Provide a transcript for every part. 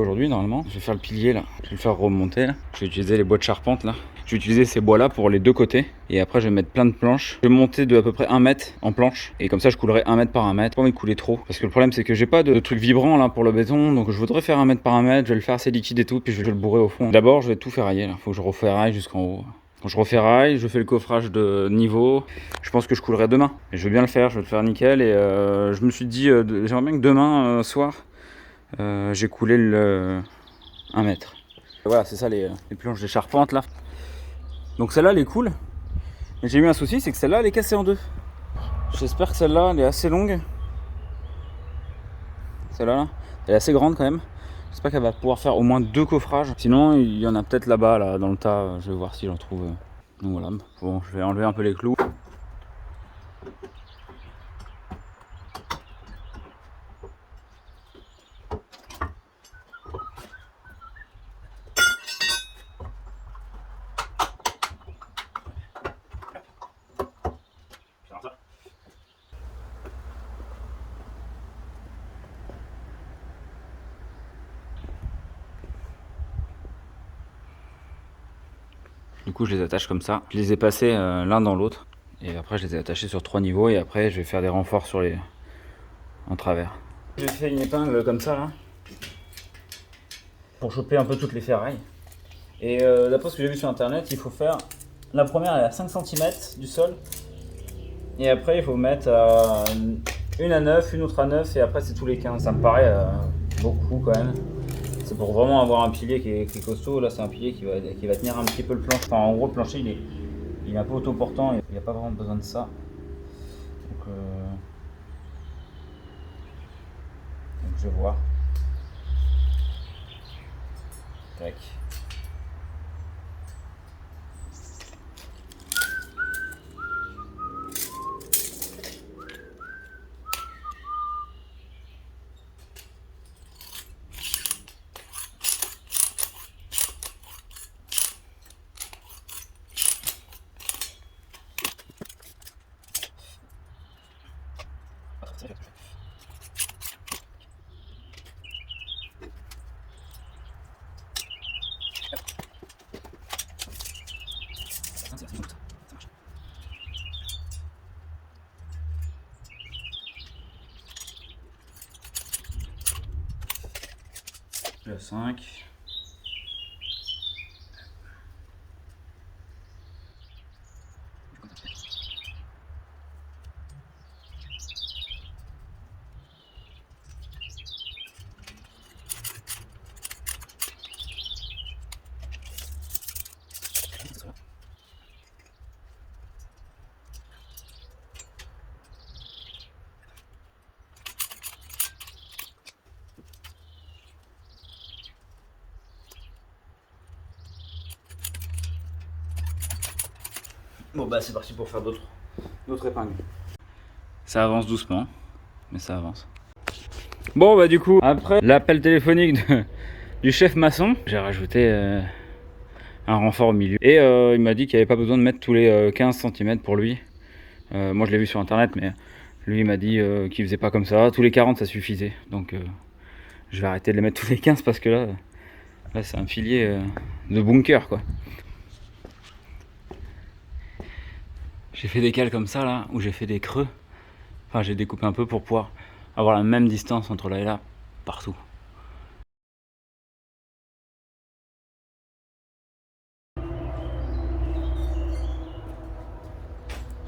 Aujourd'hui, normalement, je vais faire le pilier là. Je vais le faire remonter là. Je vais utiliser les bois de charpente là. Je vais utiliser ces bois là pour les deux côtés. Et après, je vais mettre plein de planches. Je vais monter de à peu près 1 mètre en planche. Et comme ça, je coulerai 1 mètre par 1 mètre. Pas envie de couler trop. Parce que le problème, c'est que j'ai pas de truc vibrant là pour le béton. Donc je voudrais faire 1 mètre par 1 mètre. Je vais le faire assez liquide et tout. Puis je vais le bourrer au fond. D'abord, je vais tout ferrailler là. Faut que je referraille jusqu'en haut. Quand je referraille, je fais le coffrage de niveau. Je pense que je coulerai demain. Et je veux bien le faire. Je vais le faire nickel. Et je me suis dit, j'aimerais bien que demain soir, j'ai coulé le 1 mètre. Et voilà, c'est ça les planches de charpente là. Donc celle-là elle est cool. Mais j'ai eu un souci, c'est que celle-là elle est cassée en deux. J'espère que celle-là elle est assez longue. Celle-là là, elle est assez grande quand même. J'espère qu'elle va pouvoir faire au moins 2 coffrages. Sinon il y en a peut-être là-bas là, dans le tas. Je vais voir si j'en trouve. Donc voilà. Bon, je vais enlever un peu les clous. Du coup je les attache comme ça. Je les ai passés l'un dans l'autre. Et après je les ai attachés sur 3 niveaux. Et après je vais faire des renforts sur les en travers. J'ai fait une épingle comme ça là. Pour choper un peu toutes les ferrailles. Et d'après ce que j'ai vu sur internet, il faut faire. La première elle est à 5 cm du sol. Et après il faut mettre une à 9, une autre à 9 et après c'est tous les 15. Ça me paraît beaucoup quand même. C'est pour vraiment avoir un pilier qui est costaud. Là c'est un pilier qui va tenir un petit peu le plancher. Enfin en gros le plancher il est un peu autoportant. Il n'y a pas vraiment besoin de ça. Donc je vais voir. Tac. Le 5. Bon bah c'est parti pour faire d'autres épingles. Ça avance doucement, mais ça avance. Bon bah du coup, après l'appel téléphonique du chef maçon, j'ai rajouté un renfort au milieu. Et il m'a dit qu'il n'y avait pas besoin de mettre tous les 15 cm pour lui. Moi je l'ai vu sur internet, mais lui il m'a dit qu'il faisait pas comme ça. Tous les 40 ça suffisait. Donc je vais arrêter de les mettre tous les 15 parce que là c'est un pilier de bunker quoi. J'ai fait des cales comme ça là, où j'ai fait des creux. Enfin j'ai découpé un peu pour pouvoir avoir la même distance entre là et là, partout. Je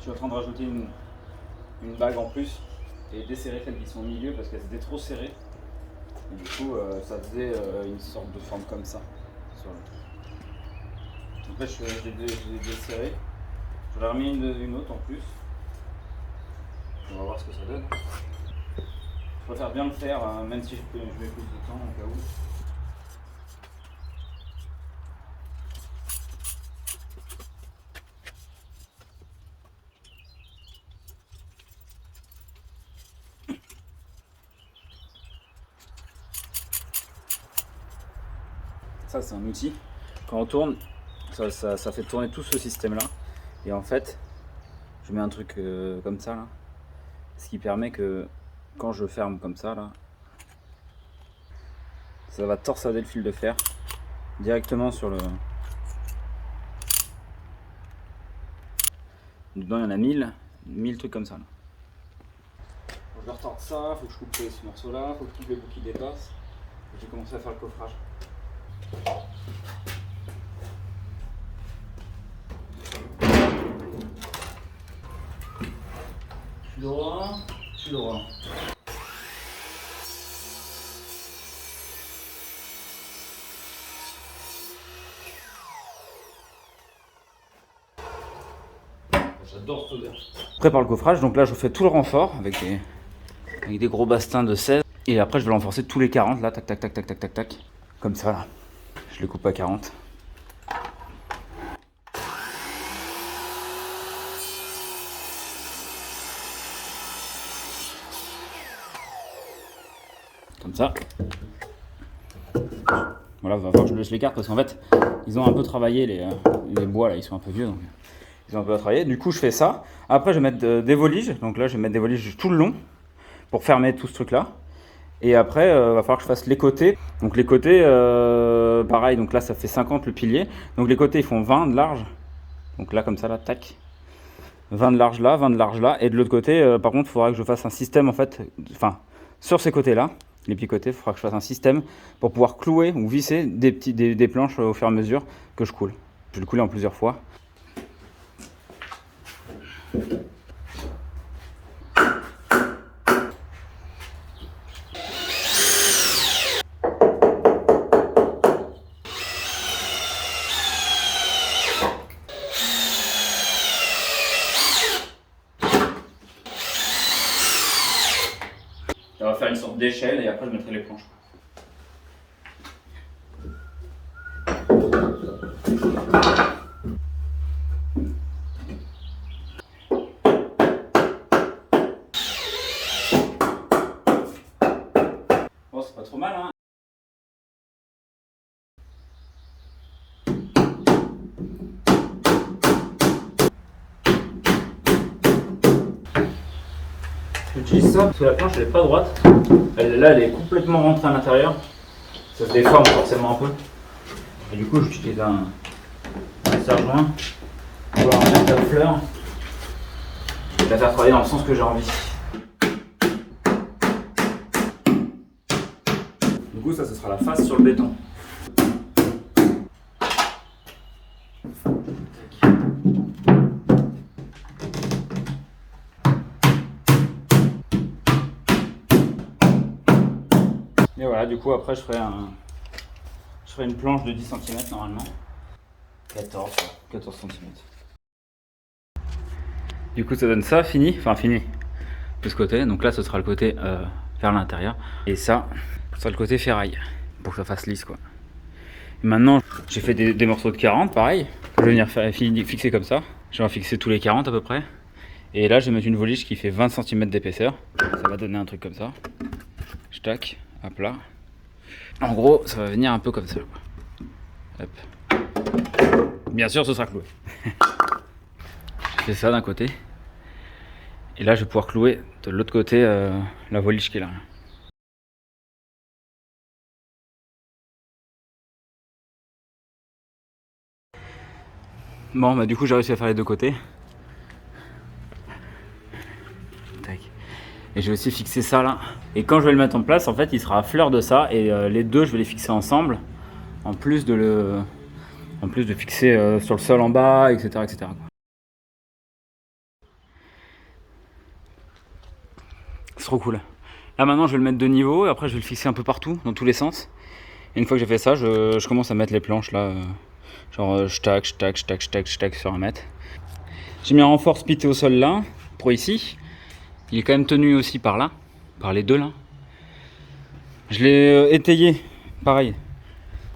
suis en train de rajouter une bague en plus et desserrer celles qui sont au milieu parce qu'elles étaient trop serrées. Et du coup ça faisait une sorte de forme comme ça. Donc là je l'ai desserré. J'en ai remis une autre en plus. On va voir ce que ça donne. Je préfère bien le faire, même si je mets plus de temps au cas où. Ça c'est un outil. Quand on tourne, ça fait tourner tout ce système là. Et en fait, je mets un truc comme ça là. Ce qui permet que quand je ferme comme ça là, Ça va torsader le fil de fer directement sur le... Dedans il y en a 1000 trucs comme ça là. Je vais retarder ça, faut que je coupe ce morceau là, faut que tous les bouts qui dépassent. J'ai commencé à faire le coffrage. Tu l'auras, tu l'auras. J'adore cette odeur. Je prépare le coffrage, donc là je fais tout le renfort avec des gros bastins de 16. Et après je vais l'enforcer tous les 40 là, tac tac tac tac tac tac tac. Comme ça là. Je les coupe à 40. Comme ça. Voilà, il va falloir que je laisse l'écart parce qu'en fait, ils ont un peu travaillé les bois là, ils sont un peu vieux donc ils ont un peu à travailler. Du coup, je fais ça. Après, je vais mettre des voliges. Donc là, je vais mettre des voliges tout le long pour fermer tout ce truc là. Et après, il va falloir que je fasse les côtés. Donc les côtés, pareil, donc là, ça fait 50 le pilier. Donc les côtés, ils font 20 de large. Donc là, comme ça, là, tac. 20 de large là, 20 de large là. Et de l'autre côté, par contre, il faudra que je fasse un système en fait, enfin, sur ces côtés-là. Les petits côtés, il faudra que je fasse un système pour pouvoir clouer ou visser des planches au fur et à mesure que je coule. Je vais le couler en plusieurs fois. Ça va faire une sorte d'échelle et après je mettrai les planches. Bon, c'est pas trop mal, hein. J'utilise ça parce que la planche elle est pas droite. Là elle est complètement rentrée à l'intérieur. Ça se déforme forcément un peu. Et du coup j'utilise un serre-joint pour pouvoir mettre la fleur et la faire travailler dans le sens que j'ai envie. Du coup ça ce sera la face sur le béton. Et voilà, du coup après je ferai une planche de 10 cm normalement. 14 cm. Du coup ça donne ça, fini, de ce côté. Donc là ce sera le côté vers l'intérieur. Et ça, ce sera le côté ferraille, pour que ça fasse lisse quoi. Et maintenant j'ai fait des morceaux de 40, pareil. Je vais venir fixer comme ça. Je vais en fixer tous les 40 à peu près. Et là je vais mettre une volige qui fait 20 cm d'épaisseur. Ça va donner un truc comme ça. Je tac. Hop là. En gros, ça va venir un peu comme ça. Hop. Bien sûr, ce sera cloué. Je fais ça d'un côté. Et là, je vais pouvoir clouer de l'autre côté la volige qui est là. Bon, bah du coup, j'ai réussi à faire les deux côtés. Tac. Et je vais aussi fixer ça là. Et quand je vais le mettre en place, en fait, il sera à fleur de ça. Et les deux, je vais les fixer ensemble. En plus de fixer sur le sol en bas, etc. etc. C'est trop cool. Là maintenant, je vais le mettre de niveau. Et après, je vais le fixer un peu partout, dans tous les sens. Et une fois que j'ai fait ça, je commence à mettre les planches là. Genre, je tac sur un mètre. J'ai mis un renfort spité au sol là, pour ici. Il est quand même tenu aussi par là, par les deux là. Je l'ai étayé, pareil.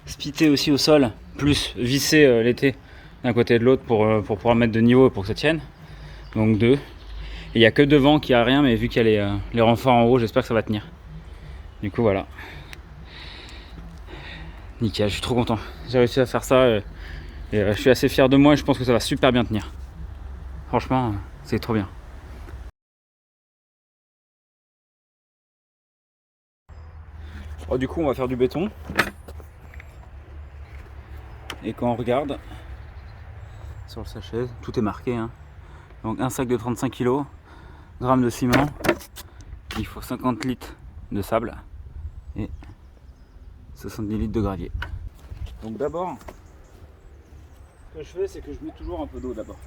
Spité aussi au sol, plus vissé l'été d'un côté et de l'autre pour pouvoir mettre de niveau et pour que ça tienne. Donc deux. Et il n'y a que devant qui a rien, mais vu qu'il y a les renforts en haut, j'espère que ça va tenir. Du coup voilà. Nickel, je suis trop content. J'ai réussi à faire ça et je suis assez fier de moi et je pense que ça va super bien tenir. Franchement, c'est trop bien. Oh, du coup, on va faire du béton. Et quand on regarde sur le sachet, tout est marqué. Hein. Donc un sac de 35 kg, grammes de ciment, il faut 50 litres de sable et 70 litres de gravier. Donc d'abord, ce que je fais, c'est que je mets toujours un peu d'eau d'abord.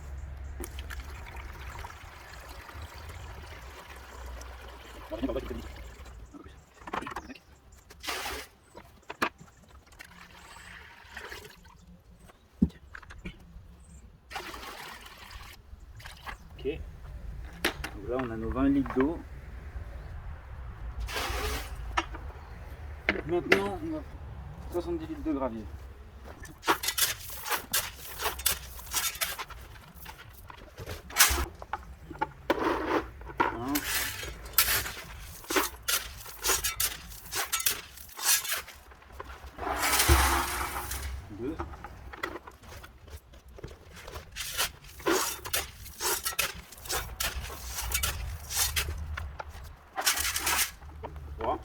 Ok, donc là on a nos 20 litres d'eau. Maintenant on va 70 litres de gravier. Un, deux, trois.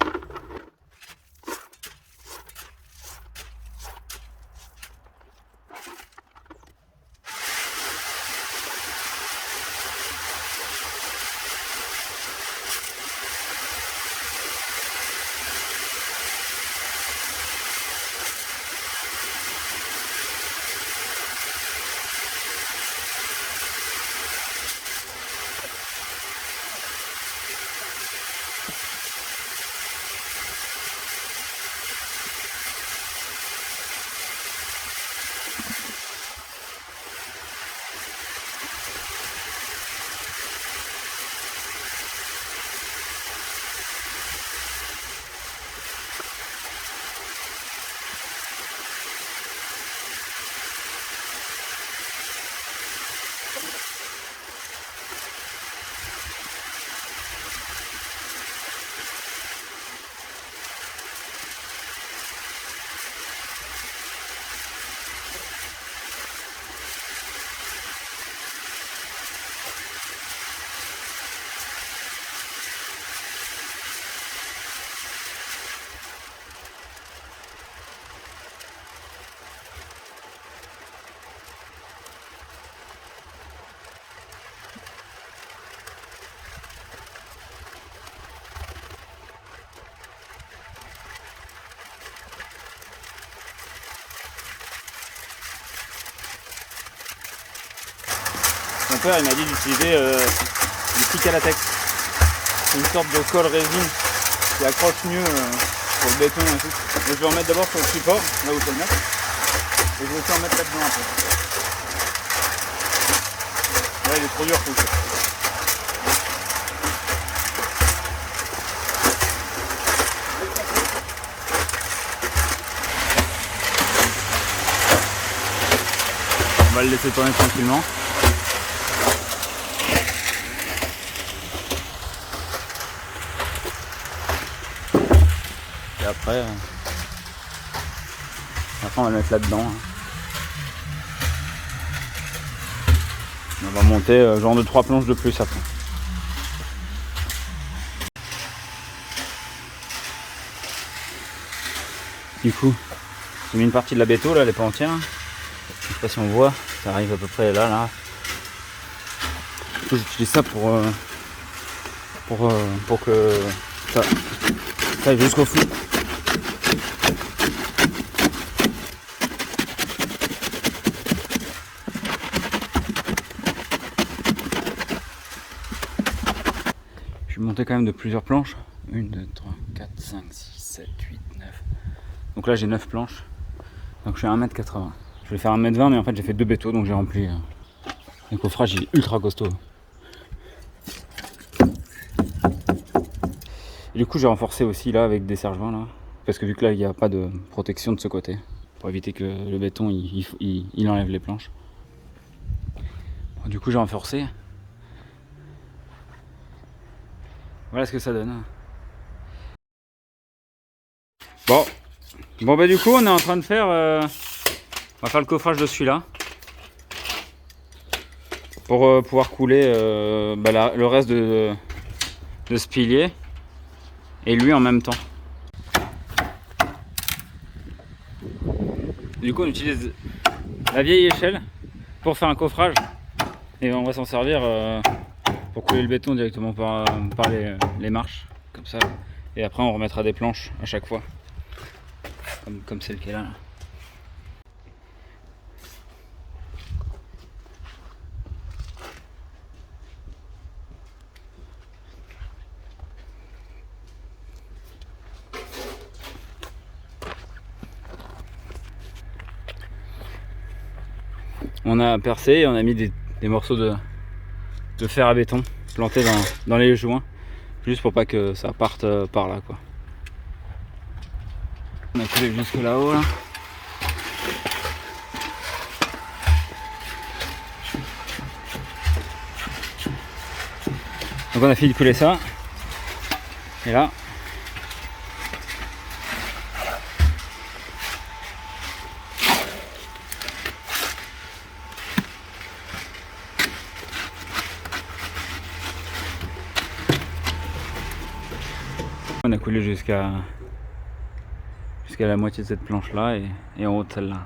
Mon père il m'a dit d'utiliser du stick à latex. C'est une sorte de colle résine qui accroche mieux pour le béton et tout. Donc, je vais en mettre d'abord sur le support, là où je vais le mettre. Et je vais aussi en mettre là-dedans un peu. Là il est trop dur pour le faire. On va le laisser tourner tranquillement. Et après on va le mettre là-dedans. On va monter genre de 3 planches de plus après. Du coup, j'ai mis une partie de la béton, là elle n'est pas entière. Je sais pas si on voit, ça arrive à peu près là. Du coup j'utilise ça pour que ça aille jusqu'au fond. Je suis monté quand même de plusieurs planches. 1, 2, 3, 4, 5, 6, 7, 8, 9. Donc là j'ai 9 planches. Donc je suis à 1m80. Je voulais faire 1m20 mais en fait j'ai fait 2 bétos donc j'ai rempli. Le coffrage il est ultra costaud. Et du coup j'ai renforcé aussi là avec des serre-joints là. Parce que vu que là il n'y a pas de protection de ce côté. Pour éviter que le béton il enlève les planches. Bon, du coup j'ai renforcé. Voilà ce que ça donne. Bon bah du coup on est en train de faire on va faire le coffrage de celui-là pour pouvoir couler le reste de ce pilier et lui en même temps. Du coup on utilise la vieille échelle pour faire un coffrage et on va s'en servir pour couler le béton directement par les marches comme ça, et après on remettra des planches à chaque fois comme celle qui est là. On a percé et on a mis des morceaux de fer à béton plantés dans les joints, juste pour pas que ça parte par là quoi. On a coulé jusque là-haut là. Donc on a fini de couler ça. Et là, on a coulé jusqu'à la moitié de cette planche là et en haut de celle-là.